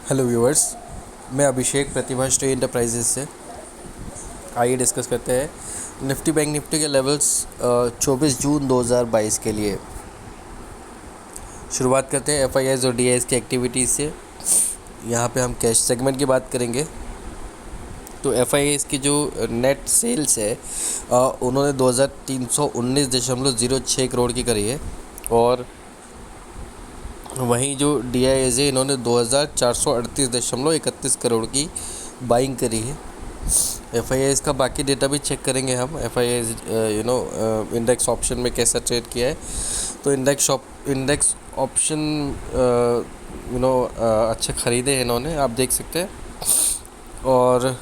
Hello viewers, मैं अभिषेक प्रतिभा Shri enterprises से। आइए डिस्कस करते हैं निफ्टी बैंक निफ्टी के लेवल्स 24 जून 2022 के लिए। शुरुआत करते हैं एफआईआईज़ और डीआईएस की एक्टिविटीज़ से। यहाँ पे हम कैश सेगमेंट की बात करेंगे। तो एफआईआईज़ की जो नेट सेल्स है उन्होंने 2319.06 करोड़ की करी है, और वहीं जो डीआईएस है इन्होंने 2438.31 करोड़ की बाइंग करी है। एफआईआईज़ का बाकी डेटा भी चेक करेंगे हम। एफआईआईज़ इंडेक्स ऑप्शन में कैसा ट्रेड किया है। तो इंडेक्स ऑप्शन अच्छे ख़रीदे हैं इन्होंने, आप देख सकते हैं। और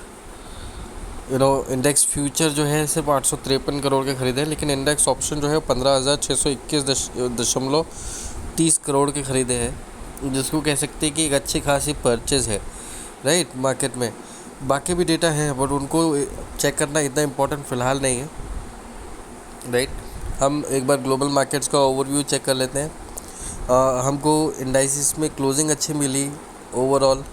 इंडेक्स फ्यूचर जो है सिर्फ 853 करोड़ के ख़रीदे हैं, लेकिन इंडेक्स ऑप्शन जो है 15,621.30 करोड़ के ख़रीदे हैं, जिसको कह सकते हैं कि एक अच्छी खासी परचेज़ है राइट मार्केट में। बाकी भी डेटा हैं बट उनको चेक करना इतना इम्पोर्टेंट फ़िलहाल नहीं है राइट। हम एक बार ग्लोबल मार्केट्स का ओवरव्यू चेक कर लेते हैं। हमको इंडाइसिस में क्लोजिंग अच्छी मिली ओवरऑल।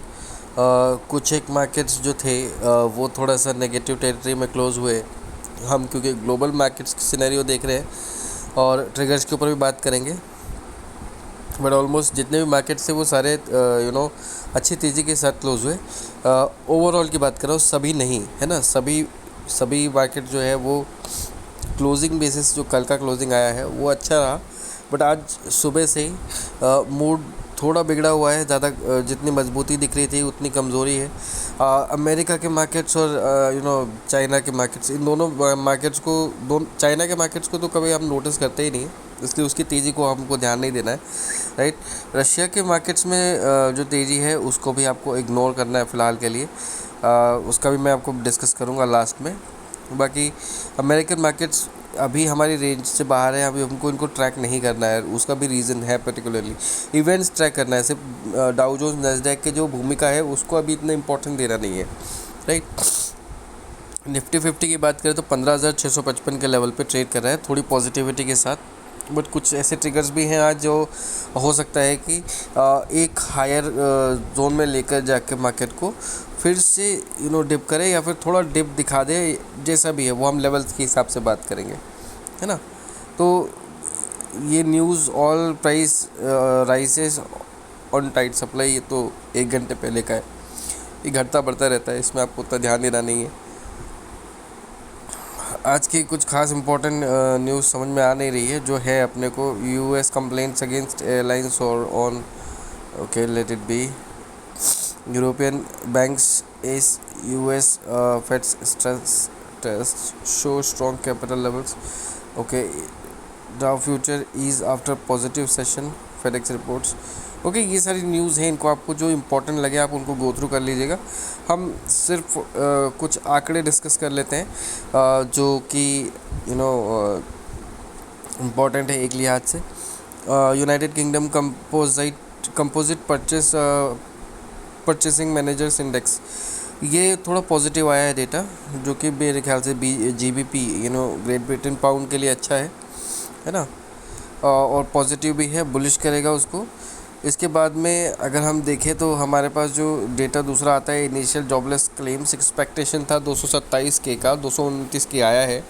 कुछ एक मार्केट्स जो थे वो थोड़ा सा नेगेटिव टेरिटरी में क्लोज हुए। हम क्योंकि ग्लोबल मार्केट्स की सिनेरियो देख रहे हैं और ट्रिगर्स के ऊपर भी बात करेंगे, बट ऑलमोस्ट जितने भी मार्केट्स थे वो सारे अच्छी तेज़ी के साथ क्लोज हुए। ओवरऑल की बात कर रहा हूँ, सभी नहीं है ना। सभी मार्केट जो है वो क्लोजिंग बेसिस जो कल का क्लोजिंग आया है वो अच्छा रहा, बट आज सुबह से ही मूड थोड़ा बिगड़ा हुआ है। ज़्यादा जितनी मजबूती दिख रही थी उतनी कमज़ोरी है। अमेरिका के मार्केट्स और चाइना के मार्केट्स, इन दोनों मार्केट्स को चाइना के मार्केट्स को तो कभी हम नोटिस करते ही नहीं, इसलिए उसकी तेज़ी को हमको ध्यान नहीं देना है राइट। रशिया के मार्केट्स में जो तेज़ी है उसको भी आपको इग्नोर करना है फ़िलहाल के लिए। उसका भी मैं आपको डिस्कस करूँगा लास्ट में। बाकी अमेरिकन मार्केट्स अभी हमारी रेंज से बाहर है, अभी हमको इनको ट्रैक नहीं करना है। उसका भी रीज़न है, पर्टिकुलरली इवेंट्स ट्रैक करना है। सिर्फ डाउ जोन्स नैस्डैक के जो भूमिका है उसको अभी इतना इंपॉर्टेंट देना नहीं है राइट। निफ्टी 50 की बात करें तो 15,655 के लेवल पे ट्रेड कर रहा है थोड़ी पॉजिटिविटी के साथ, बट कुछ ऐसे ट्रिगर्स भी हैं आज जो हो सकता है कि एक हायर जोन में लेकर जाके मार्केट को फिर से डिप करे या फिर थोड़ा डिप दिखा दे। जैसा भी है वो हम लेवल्स के हिसाब से बात करेंगे, है ना। तो ये news all price राइसेस on tight supply, ये तो 1 घंटे पहले का है। ये घटता बढ़ता रहता है, इसमें आपको उतना ध्यान देना नहीं है। आज की कुछ खास इंपॉर्टेंट न्यूज़ समझ में आ नहीं रही है जो है अपने को। यूएस कंप्लेंट्स अगेंस्ट एयरलाइंस और on okay let it be. European banks as US Fed's stress test show strong capital levels. Okay, Dow future is after positive session FedEx reports. Okay, ये सारी न्यूज़ हैं, इनको आपको जो important लगे आप उनको गो थ्रू कर लीजिएगा। हम सिर्फ कुछ आंकड़े डिस्कस कर लेते हैं जो कि इम्पॉर्टेंट है एक लिहाज से। United kingdom composite purchasing managers index, ये थोड़ा पॉजिटिव आया है डेटा, जो कि मेरे ख्याल से GBP ग्रेट ब्रिटेन पाउंड के लिए अच्छा है ना। और पॉजिटिव भी है, बुलिश करेगा उसको। इसके बाद में अगर हम देखें तो हमारे पास जो डेटा दूसरा आता है, इनिशियल जॉबलेस क्लेम्स एक्सपेक्टेशन था 227 के का 229 के आया है,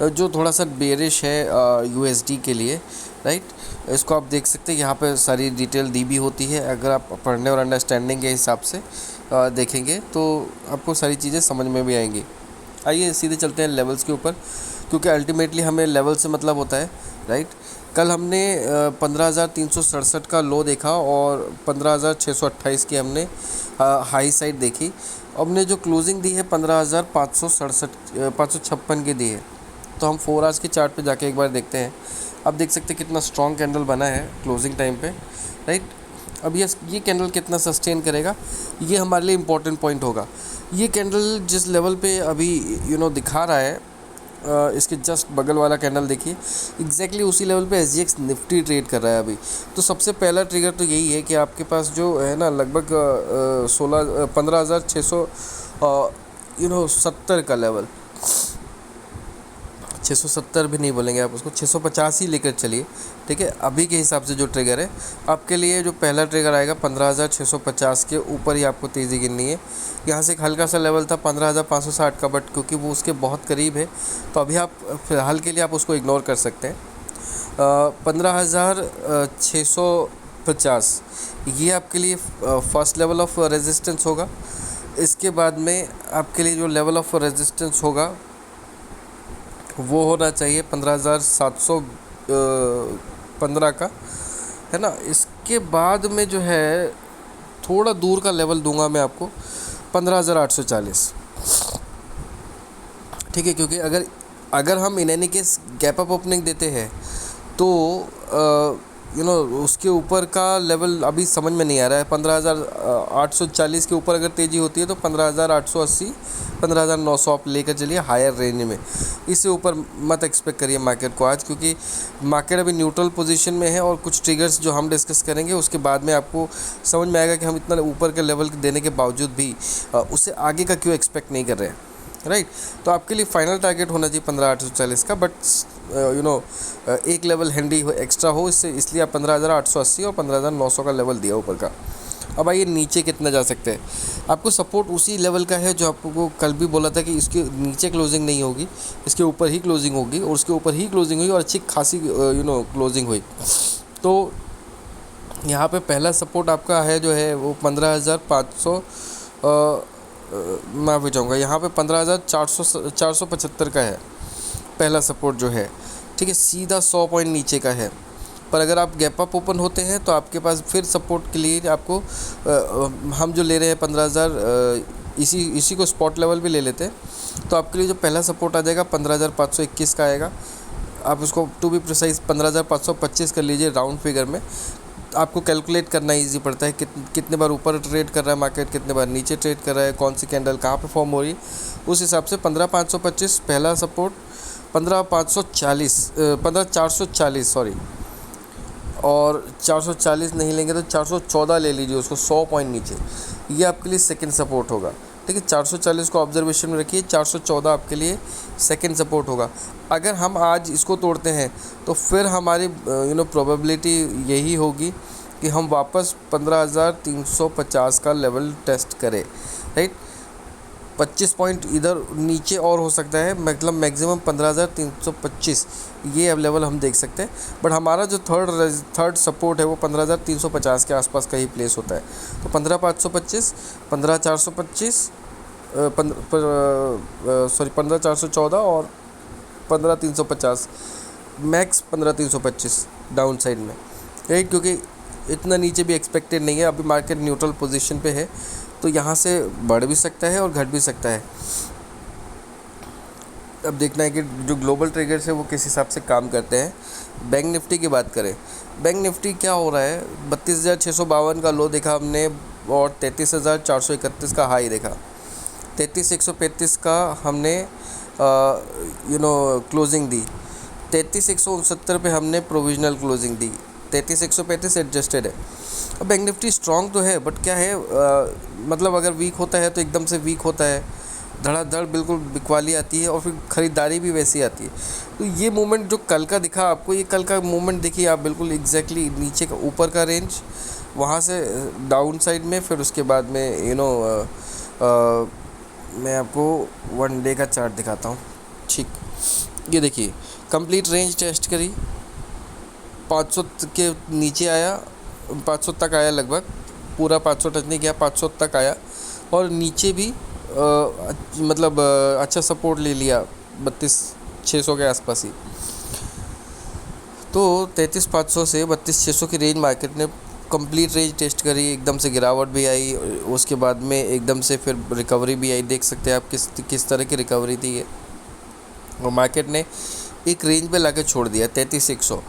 जो थोड़ा सा बेरिश है USD के लिए राइट। इसको आप देख सकते हैं, यहाँ पे सारी डिटेल दी भी होती है। अगर आप पढ़ने और अंडरस्टैंडिंग के हिसाब से देखेंगे तो आपको सारी चीज़ें समझ में भी आएंगी। आइए सीधे चलते हैं लेवल्स के ऊपर, क्योंकि अल्टीमेटली हमें लेवल से मतलब होता है राइट। कल हमने 15,367 का लो देखा और 15,628 की हमने हाई साइड देखी। हमने जो क्लोजिंग दी है 15,556 की दी है। तो हम 4 आवर्स के चार्ट पे जाके एक बार देखते हैं। अब देख सकते हैं कितना स्ट्रॉन्ग कैंडल बना है क्लोजिंग टाइम पे राइट। अब ये कैंडल कितना सस्टेन करेगा, ये हमारे लिए इम्पोर्टेंट पॉइंट होगा। ये कैंडल जिस लेवल पे अभी दिखा रहा है, इसके जस्ट बगल वाला कैंडल देखिए, एग्जैक्टली उसी लेवल पे SGX निफ्टी ट्रेड कर रहा है अभी। तो सबसे पहला ट्रिगर तो यही है कि आपके पास जो है ना लगभग 15,670 का लेवल, 670 भी नहीं बोलेंगे आप उसको, 650 ही लेकर चलिए, ठीक है। अभी के हिसाब से जो ट्रिगर है आपके लिए, जो पहला ट्रिगर आएगा 15,650 के ऊपर ही आपको तेज़ी गिननी है। यहाँ से एक हल्का सा लेवल था 15,560 का, बट क्योंकि वो उसके बहुत करीब है तो अभी आप फ़िलहाल के लिए आप उसको इग्नोर कर सकते हैं। 15,650 ये आपके लिए फर्स्ट लेवल ऑफ रेजिस्टेंस होगा। इसके बाद में आपके लिए जो लेवल ऑफ रेजिस्टेंस होगा वो होना चाहिए 15,715 का, है ना। इसके बाद में जो है थोड़ा दूर का लेवल दूंगा मैं आपको 15,840, ठीक है। क्योंकि अगर हम in any case gap up opening देते हैं तो उसके ऊपर का लेवल अभी समझ में नहीं आ रहा है। 15,840 के ऊपर अगर तेज़ी होती है तो 15,880 15,900 आप लेकर चलिए हायर रेंज में। इससे ऊपर मत एक्सपेक्ट करिए मार्केट को आज, क्योंकि मार्केट अभी न्यूट्रल पोजीशन में है और कुछ ट्रिगर्स जो हम डिस्कस करेंगे उसके बाद में आपको समझ में आएगा कि हम इतना ऊपर के लेवल देने के बावजूद भी उससे आगे का क्यों एक्सपेक्ट नहीं कर रहे हैं, राइट। तो आपके लिए फाइनल टारगेट होना चाहिए 15,840 का, बट एक लेवल हैंडी एक्स्ट्रा हो इसलिए आप 15,880 और 15,900 का लेवल दिया ऊपर का। अब आइए नीचे कितना जा सकते हैं। आपको सपोर्ट उसी लेवल का है जो आपको कल भी बोला था कि इसके नीचे क्लोजिंग नहीं होगी, इसके ऊपर ही क्लोजिंग होगी और उसके ऊपर ही क्लोजिंग हुई और अच्छी खासी क्लोजिंग हुई। तो यहाँ पे पहला सपोर्ट आपका है जो है वो 15,500 मैं भी चाहूँगा यहाँ पे 15,475 का है पहला सपोर्ट जो है, ठीक है। सीधा 100 पॉइंट नीचे का है, पर अगर आप गैप अप ओपन होते हैं तो आपके पास फिर सपोर्ट के लिए आपको हम जो ले रहे हैं 15,000, इसी को स्पॉट लेवल भी ले लेते हैं, तो आपके लिए जो पहला सपोर्ट आ जाएगा 15,521 का आएगा। आप उसको टू बी प्रिसाइज 15,525 कर लीजिए राउंड फिगर में। आपको कैलकुलेट करना इजी पड़ता है कितने बार ऊपर ट्रेड कर रहा है मार्केट, कितने बार नीचे ट्रेड कर रहा है, कौन सी कैंडल कहाँ पे फॉर्म हो रही है, उस हिसाब से 15,525 पहला सपोर्ट, 15,440 सॉरी, और 440 नहीं लेंगे तो 414 ले लीजिए उसको 100 पॉइंट नीचे, ये आपके लिए सेकंड सपोर्ट होगा, ठीक है। 440 को ऑब्जर्वेशन में रखिए, 414 आपके लिए सेकंड सपोर्ट होगा। अगर हम आज इसको तोड़ते हैं तो फिर हमारी प्रोबेबिलिटी यही होगी कि हम वापस 15,350 का लेवल टेस्ट करें, राइट। 25 पॉइंट इधर नीचे और हो सकता है, मतलब मैक्सिमम 15,325 ये अब लेवल हम देख सकते हैं। बट हमारा जो थर्ड सपोर्ट है वो 15,350 के आसपास का ही प्लेस होता है। तो 15,525, 15,425 15,414 और 15,350, मैक्स 15,325 डाउन साइड में, राइट। क्योंकि इतना नीचे भी एक्सपेक्टेड नहीं है, अभी मार्केट न्यूट्रल पोजीशन पे है, तो यहाँ से बढ़ भी सकता है और घट भी सकता है। अब देखना है कि जो ग्लोबल ट्रिगर्स है वो किस हिसाब से काम करते हैं। बैंक निफ्टी की बात करें, बैंक निफ्टी क्या हो रहा है, 32,652 का लो देखा हमने और 33,431 का हाई देखा, 33,135 का हमने क्लोजिंग दी, 33,169 पे हमने प्रोविजनल क्लोजिंग दी, 33,135 एडजस्टेड है। अब बैंक निफ्टी स्ट्रॉन्ग तो है, बट क्या है मतलब अगर वीक होता है तो एकदम से वीक होता है, धड़ाधड़ बिल्कुल बिकवाली आती है और फिर ख़रीदारी भी वैसी आती है। तो ये मूवमेंट जो कल का दिखा आपको, ये कल का मूवमेंट देखिए आप, बिल्कुल एग्जैक्टली नीचे का ऊपर का रेंज, वहाँ से डाउन साइड में, फिर उसके बाद में मैं आपको वन डे का चार्ट दिखाता हूँ, ठीक। ये देखिए कंप्लीट रेंज टेस्ट करी, 500 के नीचे आया, 500 तक आया लगभग, पूरा 500 टच नहीं किया, 500 तक आया और नीचे भी मतलब अच्छा सपोर्ट ले लिया 32,600 के आसपास ही। तो 33,500 से 32,600 की रेंज मार्केट ने कंप्लीट रेंज टेस्ट करी, एकदम से गिरावट भी आई, उसके बाद में एकदम से फिर रिकवरी भी आई। देख सकते हैं आप किस तरह की रिकवरी थी ये, और मार्केट ने एक रेंज पे लाके छोड़ दिया 33,100।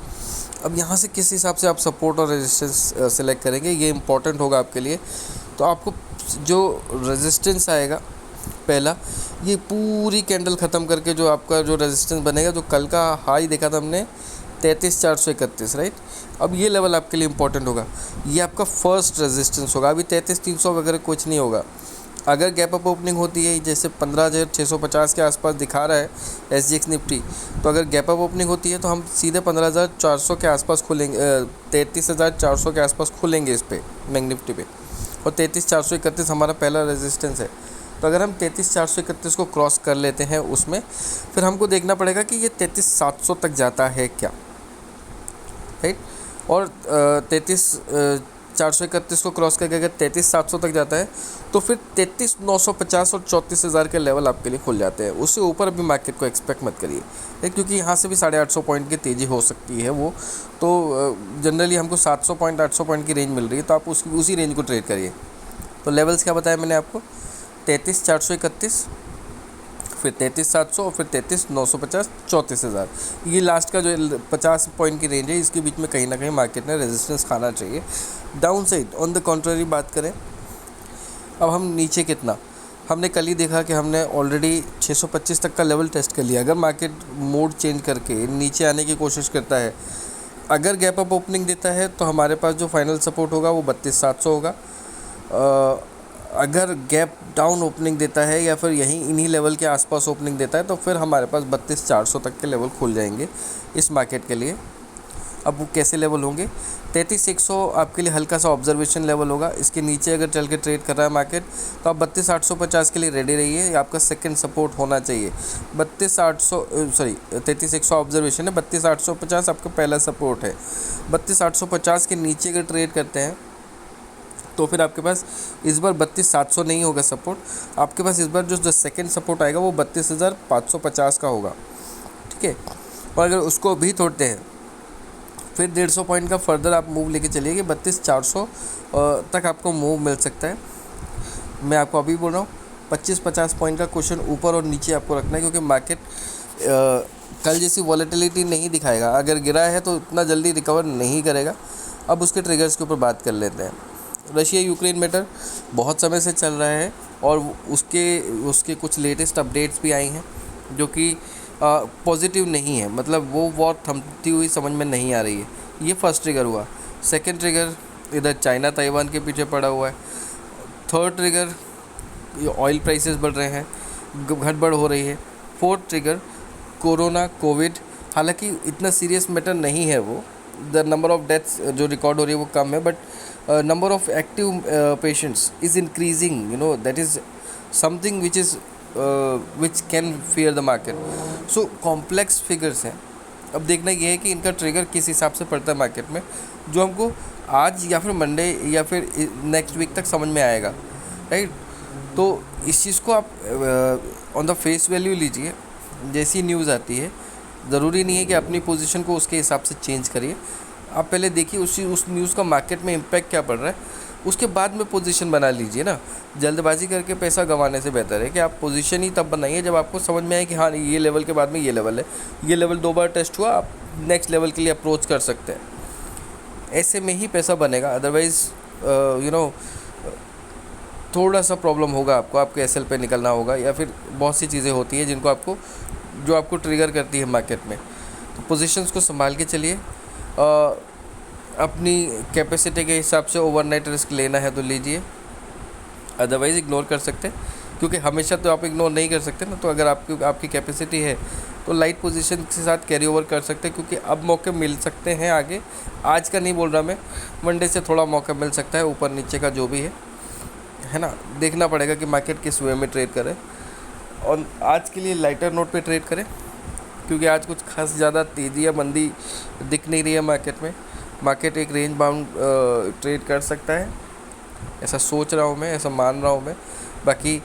अब यहाँ से किस हिसाब से आप सपोर्ट और रेजिस्टेंस सेलेक्ट करेंगे, ये इंपॉर्टेंट होगा आपके लिए। तो आपको जो रेजिस्टेंस आएगा पहला, ये पूरी कैंडल ख़त्म करके जो आपका जो रेजिस्टेंस बनेगा, जो कल का हाई देखा था हमने 33,431, राइट। अब ये लेवल आपके लिए इंपॉर्टेंट होगा, ये आपका फर्स्ट रेजिस्टेंस होगा। अभी 33,300 वगैरह कुछ नहीं होगा, अगर गैप अप ओपनिंग होती है जैसे 15,650 के आसपास दिखा रहा है SGX निफ्टी, तो अगर गैप अप ओपनिंग होती है तो हम सीधे 15,400 के आसपास खुलेंगे, 33,400 के आसपास खुलेंगे इस पे बैंक निफ्टी पे, और 33,431 हमारा पहला रेजिस्टेंस है। तो अगर हम 33,431 को क्रॉस कर लेते हैं उसमें, फिर हमको देखना पड़ेगा कि ये 33,700 तक जाता है क्या, राइट। और 33,431 को क्रॉस करके अगर 33,700 तक जाता है तो फिर 33,950 और 34,000 के लेवल आपके लिए खुल जाते हैं। उससे ऊपर अभी मार्केट को एक्सपेक्ट मत करिए, क्योंकि यहाँ से भी 850 पॉइंट की तेज़ी हो सकती है वो। तो जनरली हमको 700 पॉइंट 800 पॉइंट की रेंज मिल रही है, तो आप उसी रेंज को ट्रेड करिए। तो लेवल्स क्या बताया मैंने आपको, 33,431, फिर 33,700 और फिर 33,950, 34,000। ये लास्ट का जो 50 पॉइंट की रेंज है, इसके बीच में कहीं ना कहीं मार्केट ने रेजिस्टेंस खाना चाहिए। Down side on the contrary बात करें, अब हम नीचे कितना, हमने कल ही देखा कि हमने ऑलरेडी 625 तक का लेवल टेस्ट कर लिया। अगर मार्केट मोड चेंज करके नीचे आने की कोशिश करता है, अगर गैप अप ओपनिंग देता है, तो हमारे पास जो फाइनल सपोर्ट होगा वो 32,700 होगा। अगर गैप डाउन ओपनिंग देता है या फिर यहीं इन्हीं लेवल के आसपास ओपनिंग देता है, तो फिर हमारे पास 32,400 तक के लेवल खुल जाएंगे इस मार्केट के लिए। अब वो कैसे लेवल होंगे, 33,100 आपके लिए हल्का सा ऑब्जर्वेशन लेवल होगा। इसके नीचे अगर चल के ट्रेड कर रहा है मार्केट, तो आप 32,850 के लिए रेडी रहिए, ये आपका सेकंड सपोर्ट होना चाहिए। 33,100 ऑब्जर्वेशन है, 32,850 आपका पहला सपोर्ट है। 32,850 के नीचे अगर ट्रेड करते हैं तो फिर आपके पास इस बार 32,700 नहीं होगा सपोर्ट, आपके पास इस बार जो सेकंड सपोर्ट आएगा वो 32,550 का होगा, ठीक है। और अगर उसको भी तोड़ते हैं, फिर 150 पॉइंट का फर्दर आप मूव लेके चलिए कि 32,400 तक आपको मूव मिल सकता है। मैं आपको अभी बोल रहा हूँ 25-50 पॉइंट का क्वेश्चन ऊपर और नीचे आपको रखना है, क्योंकि मार्केट कल जैसी वॉलेटिलिटी नहीं दिखाएगा। अगर गिरा है तो इतना जल्दी रिकवर नहीं करेगा। अब उसके ट्रिगर्स के ऊपर बात कर लेते हैं। रशिया यूक्रेन मैटर बहुत समय से चल रहा है, और उसके कुछ लेटेस्ट अपडेट्स भी आई हैं जो कि पॉजिटिव नहीं है, मतलब वो वॉर थमती हुई समझ में नहीं आ रही है। ये फर्स्ट ट्रिगर हुआ। सेकंड ट्रिगर, इधर चाइना ताइवान के पीछे पड़ा हुआ है। थर्ड ट्रिगर, ये ऑयल प्राइसेस बढ़ रहे हैं, गड़बड़ हो रही है। फोर्थ ट्रिगर, कोरोना कोविड, हालांकि इतना सीरियस मैटर नहीं है वो, द नंबर ऑफ डेथ्स जो रिकॉर्ड हो रही है वो कम है, but number of active patients is increasing, that is something which can fear the market. So complex figures हैं। अब देखना ये है कि इनका ट्रिगर किस हिसाब से पड़ता है मार्केट में, जो हमको आज या फिर मंडे या फिर नेक्स्ट वीक तक समझ में आएगा, राइट। तो इस चीज़ को आप ऑन द फेस वैल्यू लीजिए, जैसी न्यूज़ आती है। ज़रूरी नहीं है कि अपनी पोजीशन को उसके हिसाब से चेंज करिए। आप पहले देखिए उस न्यूज़ का मार्केट में इम्पैक्ट क्या पड़ रहा है, उसके बाद में पोजीशन बना लीजिए ना। जल्दबाजी करके पैसा गंवाने से बेहतर है कि आप पोजीशन ही तब बनाइए जब आपको समझ में आए कि हाँ ये लेवल के बाद में ये लेवल है, ये लेवल 2 बार टेस्ट हुआ, आप नेक्स्ट लेवल के लिए अप्रोच कर सकते हैं। ऐसे में ही पैसा बनेगा, अदरवाइज़ थोड़ा सा प्रॉब्लम होगा आपको एसएल पे निकलना होगा, या फिर बहुत सी चीज़ें होती हैं जो आपको ट्रिगर करती है मार्केट में। तो पोजीशंस को संभाल के चलिए। अपनी कैपेसिटी के हिसाब से ओवरनाइट रिस्क लेना है तो लीजिए, अदरवाइज़ इग्नोर कर सकते हैं, क्योंकि हमेशा तो आप इग्नोर नहीं कर सकते ना। तो अगर आपकी कैपेसिटी है तो लाइट पोजीशन के साथ कैरी ओवर कर सकते हैं, क्योंकि अब मौके मिल सकते हैं आगे। आज का नहीं बोल रहा मैं, मंडे से थोड़ा मौका मिल सकता है, ऊपर नीचे का जो भी है ना। देखना पड़ेगा कि मार्केट किस वे में ट्रेड करे, और आज के लिए लाइटर नोट पे ट्रेड करें, क्योंकि आज कुछ खास ज़्यादा तेज़ी या मंदी दिख नहीं रही है मार्केट में। मार्केट एक रेंज बाउंड ट्रेड कर सकता है, ऐसा सोच रहा हूँ मैं, ऐसा मान रहा हूँ मैं। बाकी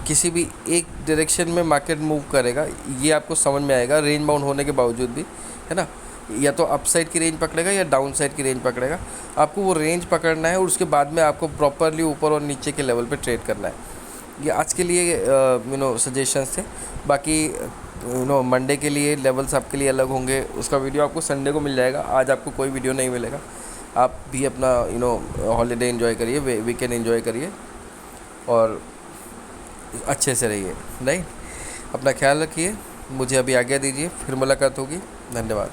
किसी भी एक डायरेक्शन में मार्केट मूव करेगा, ये आपको समझ में आएगा रेंज बाउंड होने के बावजूद भी, है ना। या तो अपसाइड की रेंज पकड़ेगा या डाउन साइड की रेंज पकड़ेगा, आपको वो रेंज पकड़ना है और उसके बाद में आपको प्रॉपरली ऊपर और नीचे के लेवल पे ट्रेड करना है। ये आज के लिए सजेशंस थे। बाकी मंडे के लिए लेवल्स आपके लिए अलग होंगे, उसका वीडियो आपको संडे को मिल जाएगा। आज आपको कोई वीडियो नहीं मिलेगा। आप भी अपना हॉलीडे एंजॉय करिए, वीकेंड एंजॉय करिए और अच्छे से रहिए, राइट। अपना ख्याल रखिए, मुझे अभी आज्ञा दीजिए, फिर मुलाकात होगी। धन्यवाद।